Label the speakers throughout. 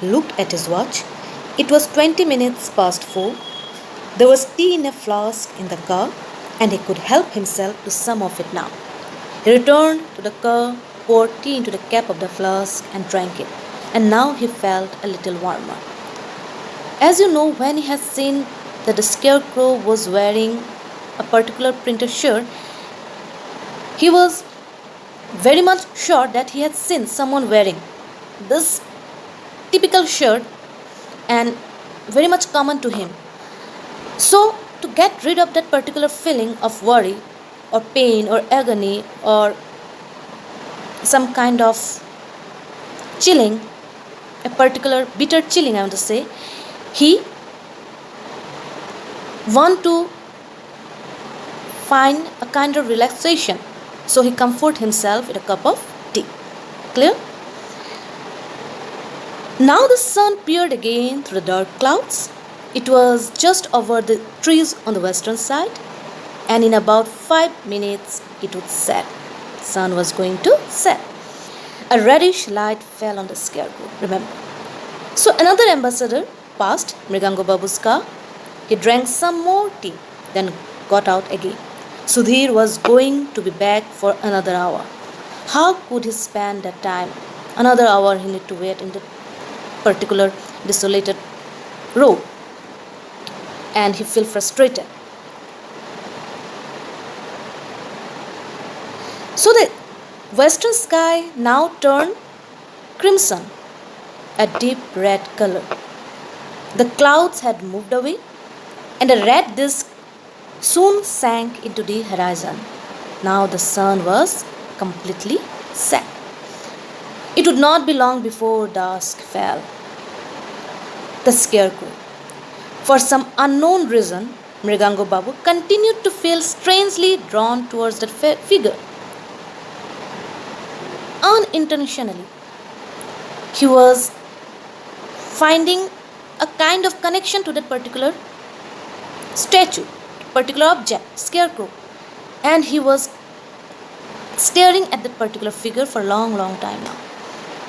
Speaker 1: looked at his watch. It was 20 minutes past 4. There was tea in a flask in the car, and he could help himself to some of it now. He returned to the car, poured tea into the cap of the flask, and drank it. And now he felt a little warmer. As you know, when he has seen that the scarecrow was wearing a particular printed shirt, he was very much sure that he had seen someone wearing this typical shirt and very much common to him. So, to get rid of that particular feeling of worry or pain or agony or some kind of chilling, a particular bitter chilling, I want to say, he want to find a kind of relaxation. So he comfort himself with a cup of tea. Clear? Now the sun peered again through the dark clouds. It was just over the trees on the western side, and in about 5 minutes it would set. Sun was going to set. A reddish light fell on the scarecrow, remember. So another ambassador passed Mrigango Babu's car. He drank some more tea, then got out again. Sudhir was going to be back for another hour. How could he spend that time? Another hour he need to wait in the particular desolated road, and he felt frustrated. So the western sky now turned crimson, a deep red color. The clouds had moved away, and a red disk soon sank into the horizon. Now the sun was completely set. It would not be long before dusk fell. The scarecrow, for some unknown reason, Mrigango Babu continued to feel strangely drawn towards that figure. Unintentionally, he was finding a kind of connection to that particular statue, particular object, scarecrow, and he was staring at that particular figure for a long time now.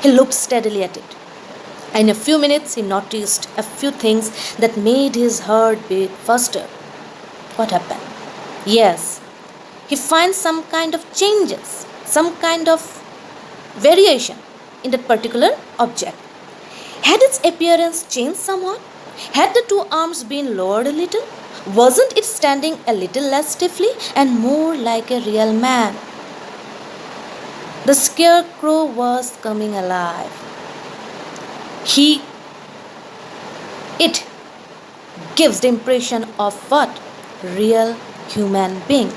Speaker 1: He looked steadily at it. In a few minutes, he noticed a few things that made his heart beat faster. What happened? Yes, he finds some kind of changes, some kind of variation in that particular object. Had its appearance changed somewhat? Had the two arms been lowered a little? Wasn't it standing a little less stiffly and more like a real man? The scarecrow was coming alive. It gives the impression of what? Real human being.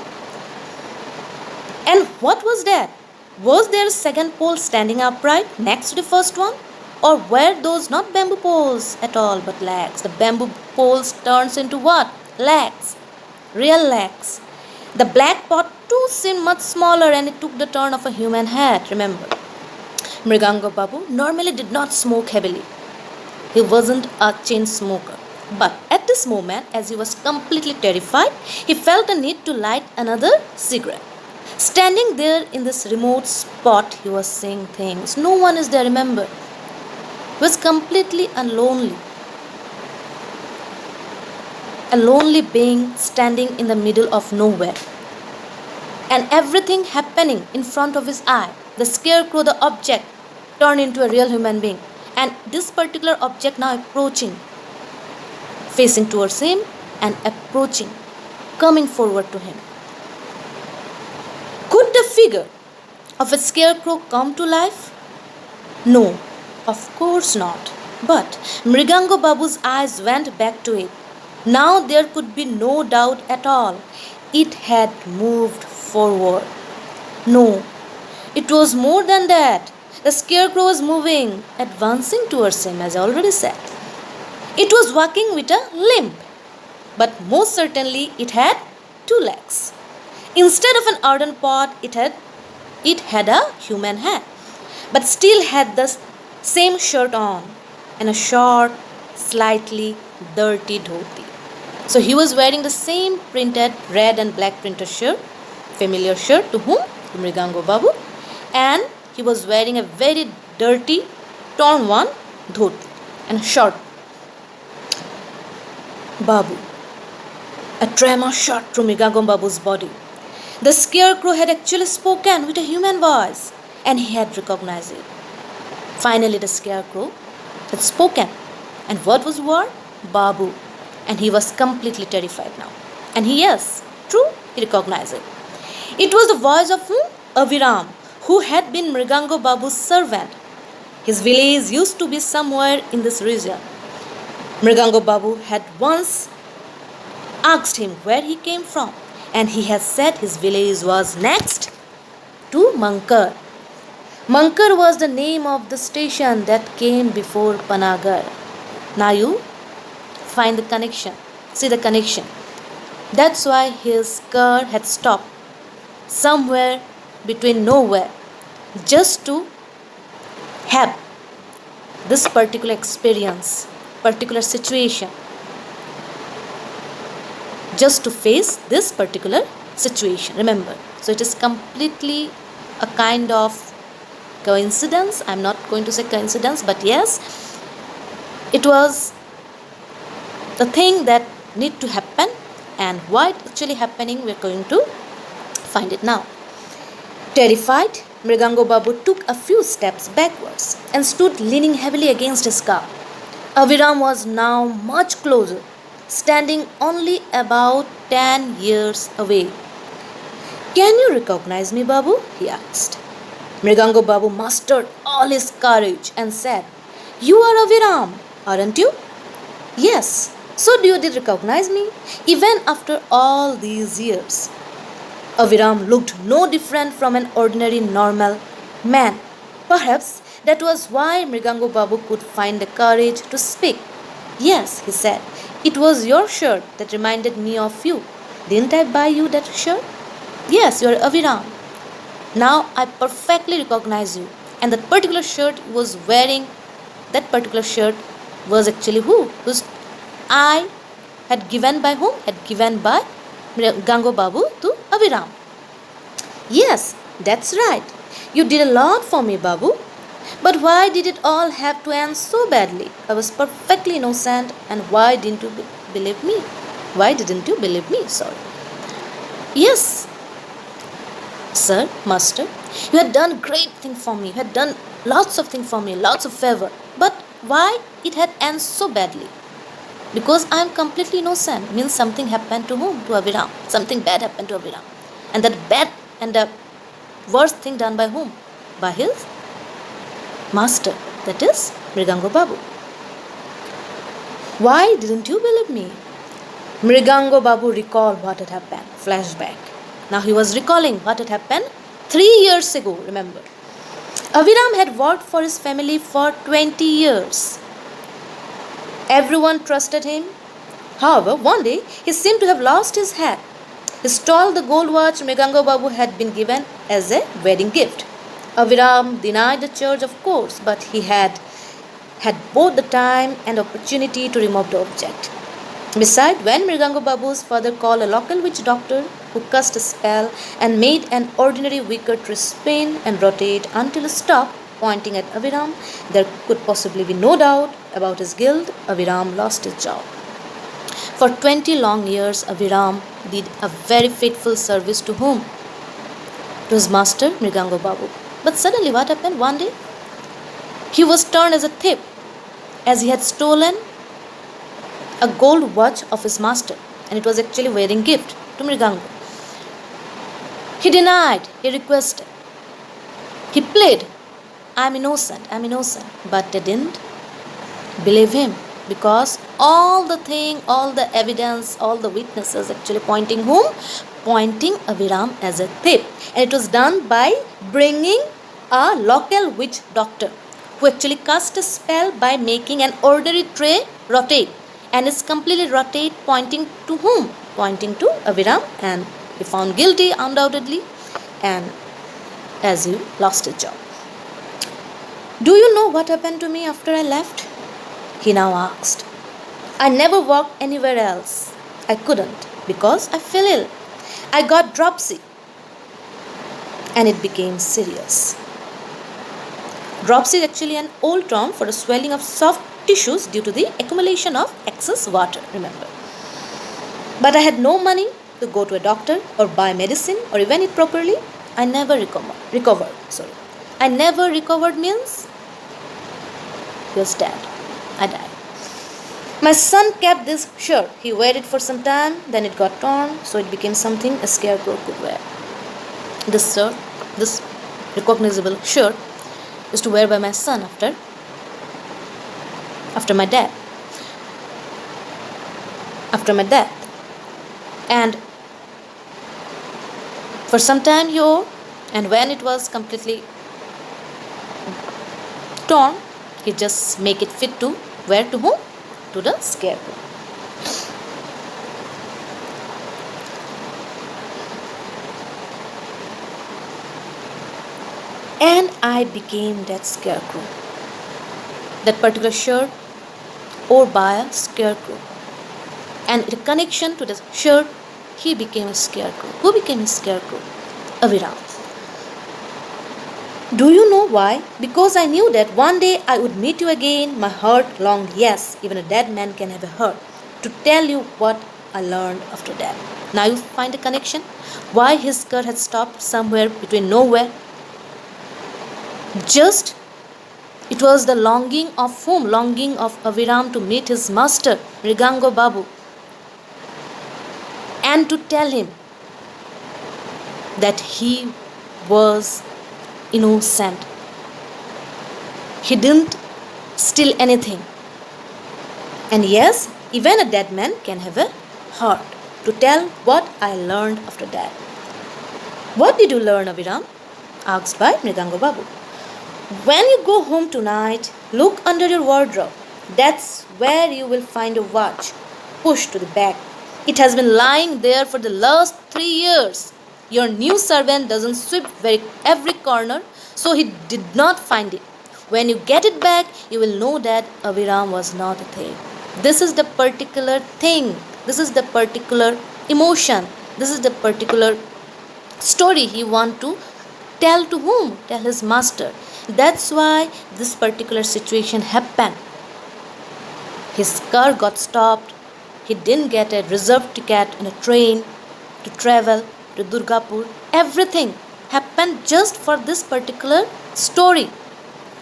Speaker 1: And what was that? Was there a second pole standing upright next to the first one? Or were those not bamboo poles at all but legs? The bamboo poles turns into what? Legs. Real legs. The black pot too seemed much smaller, and it took the turn of a human head, remember. Mrigango Babu normally did not smoke heavily. He wasn't a chain smoker. But at this moment, as he was completely terrified, he felt a need to light another cigarette. Standing there in this remote spot, he was seeing things. No one is there, remember. He was completely lonely. A lonely being standing in the middle of nowhere. And everything happening in front of his eye. The scarecrow, the object, turned into a real human being. And this particular object now approaching, facing towards him and approaching, coming forward to him. Could the figure of a scarecrow come to life? No, of course not. But Mrigango Babu's eyes went back to it. Now there could be no doubt at all. It had moved forward. No, it was more than that. The scarecrow was moving, advancing towards him, as I already said. It was walking with a limp, but most certainly it had two legs. Instead of an earthen pot, it had a human head, but still had the same shirt on and a short, slightly dirty dhoti. So he was wearing the same printed red and black printed shirt, familiar shirt to whom? To Mrigango Babu, and he was wearing a very dirty, torn one dhoti. and shot Babu. A tremor shot through Mrigango Babu's body. The scarecrow had actually spoken with a human voice, and he had recognized it. Finally, the scarecrow had spoken. And what was word? Babu. And he was completely terrified now. And yes, true, he recognized it. It was the voice of whom? Aviram, who had been Mrigango Babu's servant. His village used to be somewhere in this region. Mrigango Babu had once asked him where he came from, and he had said his village was next to Mankar. Mankar was the name of the station that came before Panagar. Now you find the connection. See the connection. That's why his car had stopped somewhere between nowhere just to have this particular experience, particular situation, just to face this particular situation. Remember, so it is completely a kind of coincidence. I'm not going to say coincidence, but yes, it was the thing that need to happen, and why it's actually happening, we're going to find it now. Terrified, Mrigango Babu took a few steps backwards and stood leaning heavily against his car. Aviram was now much closer, standing only about 10 years away. Can you recognize me, Babu? He asked. Mrigango Babu mustered all his courage and said, You are Aviram, aren't you? Yes. So you did recognize me, even after all these years. Aviram looked no different from an ordinary normal man. Perhaps that was why Mrigango Babu could find the courage to speak. Yes, he said, it was your shirt that reminded me of you. Didn't I buy you that shirt? Yes, you are Aviram. Now I perfectly recognize you. And that particular shirt you was wearing, that particular shirt was actually who? Was I had given by whom? Had given by Mrigango Babu to Aviram. Yes, that's right. You did a lot for me, Babu. But why did it all have to end so badly? I was perfectly innocent, and why didn't you believe me? Why didn't you believe me? Sorry. Yes, sir, master, you had done great thing for me. You had done lots of things for me, lots of favor. But why it had ended so badly? Because I am completely innocent. Means something happened to whom? To Aviram. Something bad happened to Aviram. And that bad and the worst thing done by whom? By his master. That is Mrigango Babu. Why didn't you believe me? Mrigango Babu recalled what had happened. Flashback. Now he was recalling what had happened 3 years ago, remember. Aviram had worked for his family for 20 years. Everyone trusted him. However, one day he seemed to have lost his head. He stole the gold watch Mrigango Babu had been given as a wedding gift. Aviram denied the charge, of course, but he had both the time and opportunity to remove the object. Besides, when Mrigango Babu's father called a local witch doctor who cast a spell and made an ordinary wicker to spin and rotate until it stopped pointing at Aviram, there could possibly be no doubt about his guilt. Aviram lost his job. For 20 long years, Aviram did a very faithful service to whom? To his master, Mrigango Babu. But suddenly what happened? One day, he was turned as a thief, as he had stolen a gold watch of his master, and it was actually a wedding gift to Mrigango. He denied, he requested, he pleaded, I'm innocent, but they didn't believe him, because all the evidence, all the witnesses actually pointing whom? Pointing Aviram as a thief. And it was done by bringing a local witch doctor who actually cast a spell by making an ordinary tray rotate. And it's completely rotate, pointing to whom? Pointing to Aviram, and he found guilty undoubtedly, and as he lost his job. Do you know what happened to me after I left? He now asked. I never walked anywhere else. I couldn't, because I fell ill. I got dropsy, and it became serious. Dropsy is actually an old term for the swelling of soft tissues due to the accumulation of excess water, remember. But I had no money to go to a doctor or buy medicine or even eat properly. I never recovered. I never recovered means he was dead. I died. My son kept this shirt. He wore it for some time, then it got torn, so it became something a scarecrow could wear. This shirt, this recognizable shirt, is to wear by my son after my death. After my death. And for some time he wore, and when it was completely torn, he just make it fit to wear to whom? To the scarecrow. And I became that scarecrow. That particular shirt or by a scarecrow. And in connection to the shirt, he became a scarecrow. Who became a scarecrow? Aviram. Do you know why? Because I knew that one day I would meet you again. My heart longed, yes, even a dead man can have a heart, to tell you what I learned after death. Now you find a connection? Why his skirt had stopped somewhere between nowhere? Just, it was the longing of whom? Longing of Aviram to meet his master, Mrigango Babu, and to tell him that he was innocent. He didn't steal anything. And yes, even a dead man can have a heart, to tell what I learned after that. What did you learn, Aviram? Asked by Mrigango Babu. When you go home tonight, look under your wardrobe. That's where you will find a watch pushed to the back. It has been lying there for the last 3 years. Your new servant doesn't sweep every corner, so he did not find it. When you get it back, you will know that Aviram was not a thief. This is the particular thing. This is the particular emotion. This is the particular story he want to tell to whom? Tell his master. That's why this particular situation happened. His car got stopped. He didn't get a reserved ticket on a train to travel to Durgapur. Everything happened just for this particular story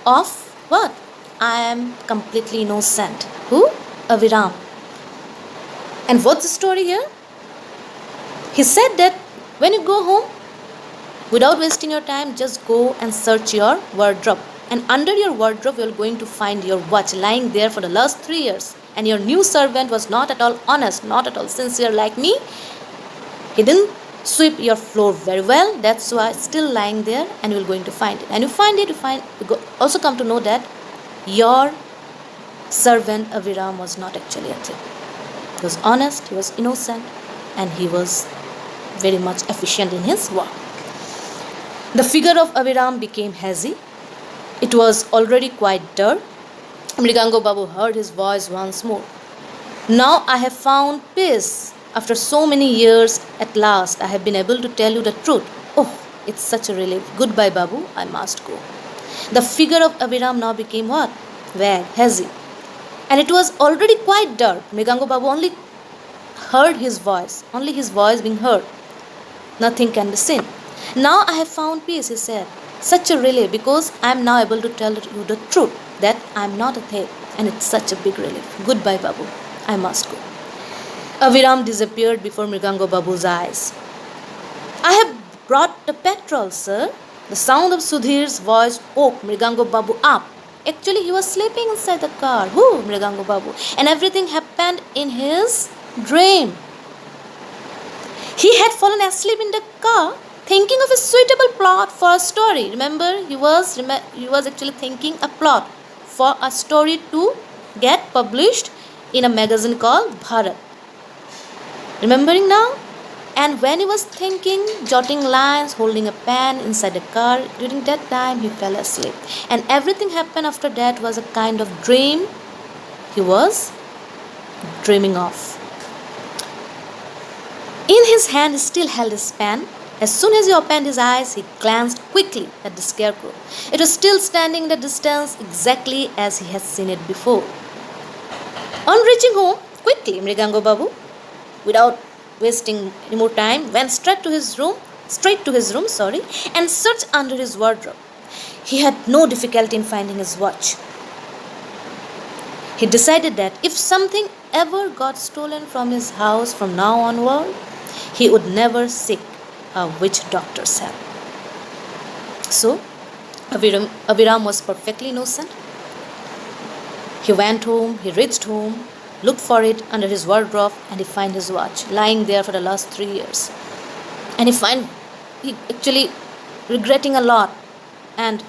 Speaker 1: of what? I am completely innocent. Who? Aviram. And what's the story here? He said that when you go home, without wasting your time, just go and search your wardrobe. And under your wardrobe, you are going to find your watch lying there for the last 3 years. And your new servant was not at all honest, not at all sincere like me. He didn't sweep your floor very well. That's why it's still lying there, and you are going to find it. And you find it, you also come to know that your servant Aviram was not actually a thief. He was honest, he was innocent, and he was very much efficient in his work. The figure of Aviram became hazy. It was already quite dark. Mrigango Babu heard his voice once more. Now I have found peace. After so many years, at last I have been able to tell you the truth. Oh, it's such a relief. Goodbye, Babu. I must go. The figure of Aviram now became what? Vague, hazy. And it was already quite dark. Mrigango Babu only heard his voice. Only his voice being heard. Nothing can be seen. Now I have found peace, he said. Such a relief, because I am now able to tell you the truth, that I am not a thief, and it's such a big relief. Goodbye, Babu. I must go. Aviram disappeared before Mrigango Babu's eyes. I have brought the petrol, sir. The sound of Sudhir's voice woke Mrigango Babu up. Actually, he was sleeping inside the car. Who? Mrigango Babu. And everything happened in his dream. He had fallen asleep in the car, thinking of a suitable plot for a story. Remember, he was actually thinking a plot for a story to get published in a magazine called Bharat. Remembering now? And when he was thinking, jotting lines, holding a pen inside the car, during that time he fell asleep. And everything happened after that was a kind of dream he was dreaming of. In his hand he still held his pen. As soon as he opened his eyes, he glanced quickly at the scarecrow. It was still standing in the distance exactly as he had seen it before. On reaching home, quickly Mrigango Babu, without wasting any more time, went straight to his room, and searched under his wardrobe. He had no difficulty in finding his watch. He decided that if something ever got stolen from his house from now onward, he would never seek a witch doctor's help. So, Abiram was perfectly innocent. He went home, he reached home, looked for it under his wardrobe, and he found his watch lying there for the last 3 years. And he actually regretting a lot, and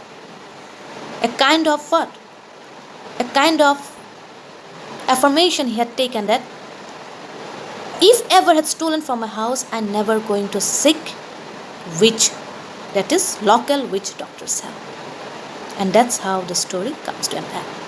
Speaker 1: a kind of what? A kind of affirmation he had taken that if ever had stolen from my house, I'm never going to seek witch, that is local witch doctor's help. And that's how the story comes to an end.